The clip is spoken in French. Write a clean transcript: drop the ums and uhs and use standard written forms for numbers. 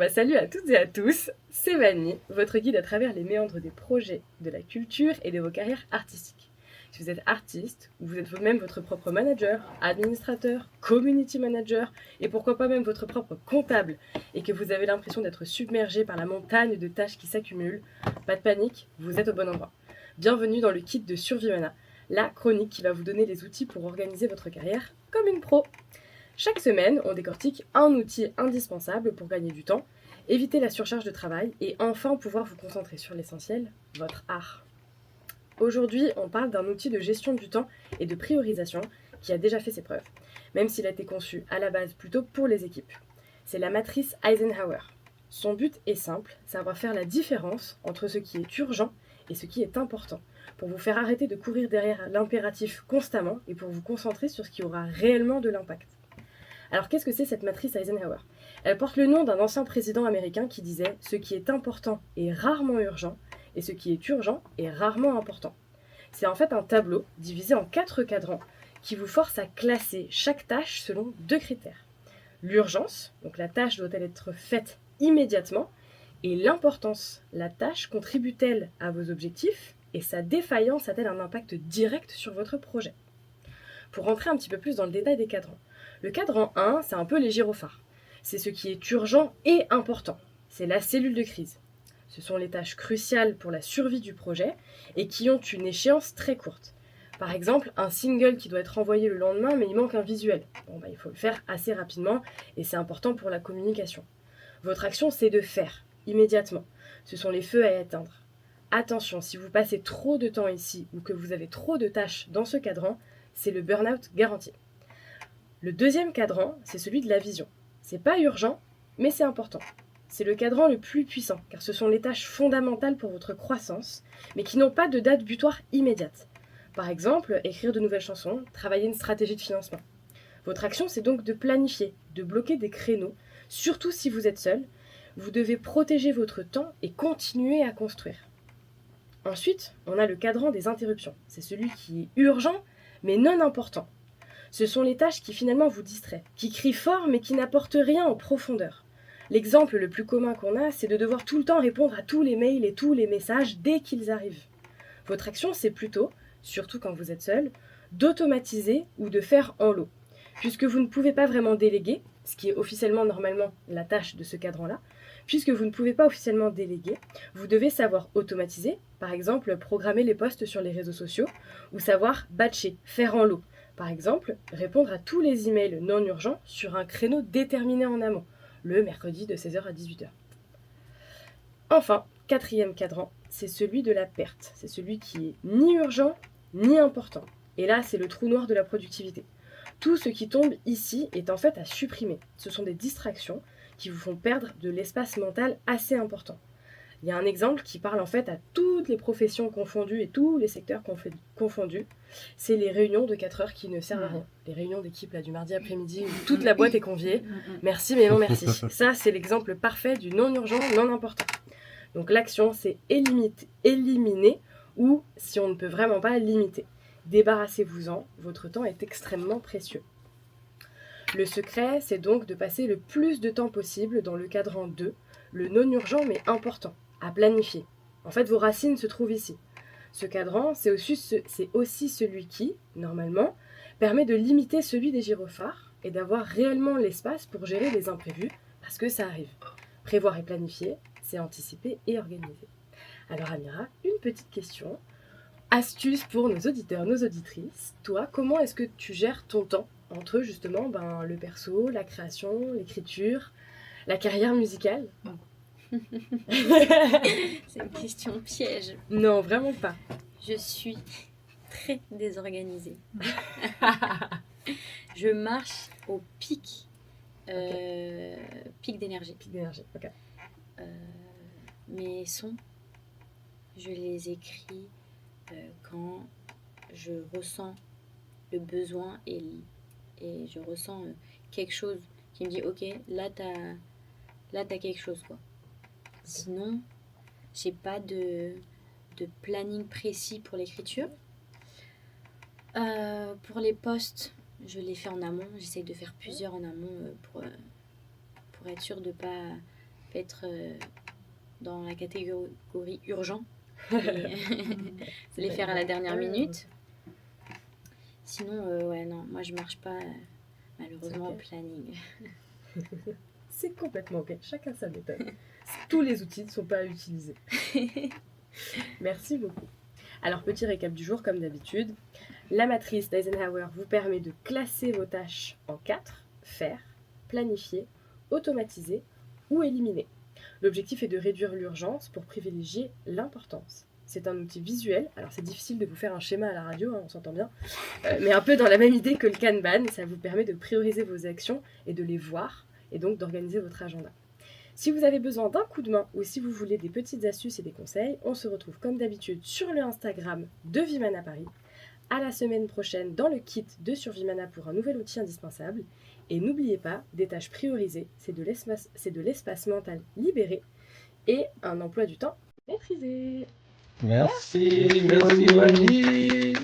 Salut à toutes et à tous, c'est Vanny, votre guide à travers les méandres des projets, de la culture et de vos carrières artistiques. Si vous êtes artiste, ou vous êtes vous-même votre propre manager, administrateur, community manager, et pourquoi pas même votre propre comptable, et que vous avez l'impression d'être submergé par la montagne de tâches qui s'accumulent, pas de panique, vous êtes au bon endroit. Bienvenue dans le kit de Survivana, la chronique qui va vous donner les outils pour organiser votre carrière comme une pro. Chaque semaine, on décortique un outil indispensable pour gagner du temps, éviter la surcharge de travail et enfin pouvoir vous concentrer sur l'essentiel, votre art. Aujourd'hui, on parle d'un outil de gestion du temps et de priorisation qui a déjà fait ses preuves, même s'il a été conçu à la base plutôt pour les équipes. C'est la matrice Eisenhower. Son but est simple, savoir faire la différence entre ce qui est urgent et ce qui est important, pour vous faire arrêter de courir derrière l'impératif constamment et pour vous concentrer sur ce qui aura réellement de l'impact. Alors qu'est-ce que c'est cette matrice Eisenhower ? Elle porte le nom d'un ancien président américain qui disait « Ce qui est important est rarement urgent et ce qui est urgent est rarement important ». C'est en fait un tableau divisé en 4 cadrans qui vous force à classer chaque tâche selon 2 critères. L'urgence, donc la tâche doit-elle être faite immédiatement, et l'importance, la tâche contribue-t-elle à vos objectifs et sa défaillance a-t-elle un impact direct sur votre projet ? Pour rentrer un petit peu plus dans le détail des cadrans. Le cadran 1, c'est un peu les gyrophares. C'est ce qui est urgent et important. C'est la cellule de crise. Ce sont les tâches cruciales pour la survie du projet et qui ont une échéance très courte. Par exemple, un single qui doit être envoyé le lendemain, mais il manque un visuel. Il faut le faire assez rapidement et c'est important pour la communication. Votre action, c'est de faire, immédiatement. Ce sont les feux à éteindre. Attention, si vous passez trop de temps ici ou que vous avez trop de tâches dans ce cadran, c'est le burn-out garanti. Le deuxième cadran, c'est celui de la vision. C'est pas urgent, mais c'est important. C'est le cadran le plus puissant, car ce sont les tâches fondamentales pour votre croissance, mais qui n'ont pas de date butoir immédiate. Par exemple, écrire de nouvelles chansons, travailler une stratégie de financement. Votre action, c'est donc de planifier, de bloquer des créneaux, surtout si vous êtes seul. Vous devez protéger votre temps et continuer à construire. Ensuite, on a le cadran des interruptions. C'est celui qui est urgent, mais non important. Ce sont les tâches qui finalement vous distraient, qui crient fort mais qui n'apportent rien en profondeur. L'exemple le plus commun qu'on a, c'est de devoir tout le temps répondre à tous les mails et tous les messages dès qu'ils arrivent. Votre action, c'est plutôt, surtout quand vous êtes seul, d'automatiser ou de faire en lot. Puisque vous ne pouvez pas vraiment déléguer, ce qui est officiellement normalement la tâche de ce cadran-là, puisque vous ne pouvez pas officiellement déléguer, vous devez savoir automatiser, par exemple programmer les posts sur les réseaux sociaux, ou savoir batcher, faire en lot. Par exemple, répondre à tous les emails non urgents sur un créneau déterminé en amont, le mercredi de 16h à 18h. Enfin, quatrième cadran, c'est celui de la perte. C'est celui qui est ni urgent, ni important. Et là, c'est le trou noir de la productivité. Tout ce qui tombe ici est en fait à supprimer. Ce sont des distractions qui vous font perdre de l'espace mental assez important. Il y a un exemple qui parle en fait à toutes les professions confondues et tous les secteurs confondus. C'est les réunions de 4 heures qui ne servent à rien. Les réunions d'équipe là, du mardi après-midi où toute la boîte est conviée. Merci mais non merci. Ça, c'est l'exemple parfait du non urgent, non important. Donc l'action, c'est éliminer ou, si on ne peut vraiment pas, limiter. Débarrassez-vous-en, votre temps est extrêmement précieux. Le secret, c'est donc de passer le plus de temps possible dans le cadran 2, le non urgent mais important, à planifier. En fait, vos racines se trouvent ici. Ce cadran, c'est aussi celui qui, normalement, permet de limiter celui des gyrophares et d'avoir réellement l'espace pour gérer les imprévus, parce que ça arrive. Prévoir et planifier, c'est anticiper et organiser. Alors Amira, une petite question. Astuce pour nos auditeurs, nos auditrices. Toi, comment est-ce que tu gères ton temps entre justement le perso, la création, l'écriture, la carrière musicale ? C'est une question piège. Non, vraiment pas. Je suis très désorganisée. Je marche au pic, pic d'énergie. Pic d'énergie, ok. Mes sons, je les écris quand je ressens le besoin et je ressens quelque chose qui me dit ok, là t'as quelque chose quoi. Sinon, j'ai pas de planning précis pour l'écriture. Pour les posts, je les fais en amont. J'essaye de faire plusieurs en amont pour être sûre de pas peut être dans la catégorie urgent. Et les faire à la dernière minute. Sinon, ouais, non, moi je marche pas malheureusement au planning. C'est complètement ok, chacun sa méthode. Tous les outils ne sont pas à utiliser. Merci beaucoup. Alors, petit récap du jour, comme d'habitude. La matrice d'Eisenhower vous permet de classer vos tâches en 4, faire, planifier, automatiser ou éliminer. L'objectif est de réduire l'urgence pour privilégier l'importance. C'est un outil visuel, alors c'est difficile de vous faire un schéma à la radio, on s'entend bien, mais un peu dans la même idée que le Kanban, ça vous permet de prioriser vos actions et de les voir, et donc d'organiser votre agenda. Si vous avez besoin d'un coup de main ou si vous voulez des petites astuces et des conseils, on se retrouve comme d'habitude sur le Instagram de Vimana Paris. À la semaine prochaine dans le kit de Survimana pour un nouvel outil indispensable. Et n'oubliez pas, des tâches priorisées, c'est de l'espace mental libéré et un emploi du temps maîtrisé. Merci Walid.